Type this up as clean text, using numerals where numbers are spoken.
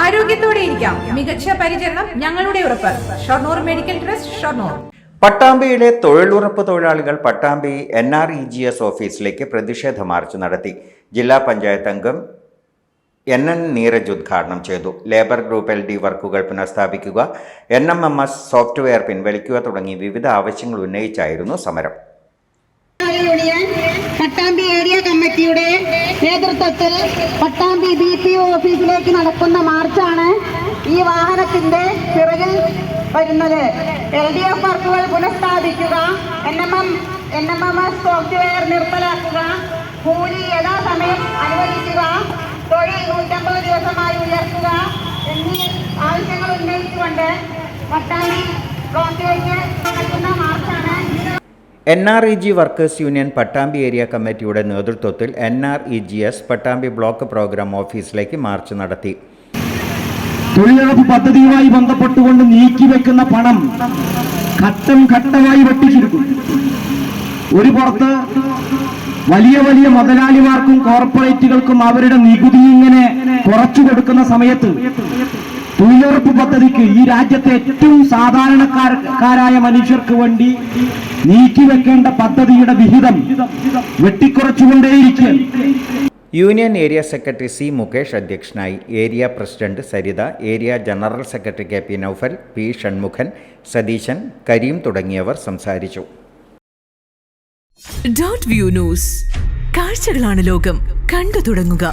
ആരോഗ്യത്തോടെ ഇരിക്കാം. മികച്ച പരിചരണം ഞങ്ങളുടെ ഉറപ്പ്. Shoranur medical trust, Shoranur. പട്ടാമ്പിയിലെ തൊഴിലുറപ്പ് തൊഴിലാളികൾ പട്ടാമ്പി NREGS ഓഫീസിലേക്ക് പ്രതിഷേധ മാർച്ച് നടത്തി. ജില്ലാ പഞ്ചായത്ത് അംഗം NN നീരജ് ഉദ്ഘാടനം ചെയ്തു. ലേബർ ഗ്രൂപ്പ് LD വർക്കുകൾ പുനഃസ്ഥാപിക്കുക, NMMS സോഫ്റ്റ്വെയർ പിൻവലിക്കുക തുടങ്ങി വിവിധ ആവശ്യങ്ങൾ ഉന്നയിച്ചായിരുന്നു സമരം. പട്ടാമ്പി ഏരിയ കമ്മിറ്റിയുടെ നേതൃത്വത്തിൽ പട്ടാമ്പി BPO ഓഫീസിലേക്ക് നടക്കുന്ന മാർച്ചാണ് ഈ വാഹനത്തിന്റെ പിറകിൽ വരുന്നത്. LDF വർക്കുകൾ പുനഃസ്ഥാപിക്കുക, NMMS സോഫ്റ്റ്വെയർ നിർത്തലാക്കുക, കൂലി യഥാസമയം അനുവദിക്കുക, തൊഴിൽ 150 ദിവസമായി ഉയർത്തുക എന്നീ ആവശ്യങ്ങൾ ഉന്നയിച്ചുകൊണ്ട് പട്ടാമ്പി ബ്ലോക്കിലേക്ക് നടക്കുന്ന മാർച്ചാണ്. NREG workers union Pattambi area കമ്മിറ്റിയുടെ നേതൃത്വത്തിൽ NREGS പട്ടാമ്പി ബ്ലോക്ക് പ്രോഗ്രാം ഓഫീസിലേക്ക് മാർച്ച് നടത്തി. തൊഴിലുറപ്പ് പദ്ധതിയുമായി ബന്ധപ്പെട്ടുകൊണ്ട് നീക്കിവെക്കുന്ന പണം ഘട്ടം ഘട്ടമായി വെട്ടിച്ചുരുക്കും. ഒരു പുറത്ത് വലിയ വലിയ മുതലാളിമാർക്കും കോർപ്പറേറ്റുകൾക്കും അവരുടെ നികുതി ഇങ്ങനെ കുറച്ചു കൊടുക്കുന്ന സമയത്ത് തൊഴിലുറപ്പ് പദ്ധതിക്ക് ഈ രാജ്യത്തെ ഏറ്റവും സാധാരണക്കാരായ മനുഷ്യർക്ക് വേണ്ടി നീക്കിവെക്കേണ്ട പദ്ധതിയുടെ വിഹിതം വെട്ടിക്കുറച്ചുകൊണ്ടേയിരിക്കും. Union area secretary C. Mukesh അധ്യക്ഷനായി. Area president Saritha, area general secretary KP Noufal, P. Shanmukhan, Satheesan, Kareem തുടങ്ങിയവർ സംസാരിച്ചു. Dot view news. കാഴ്ചകളാണ് ലോകം. കണ്ടു തുടങ്ങുക.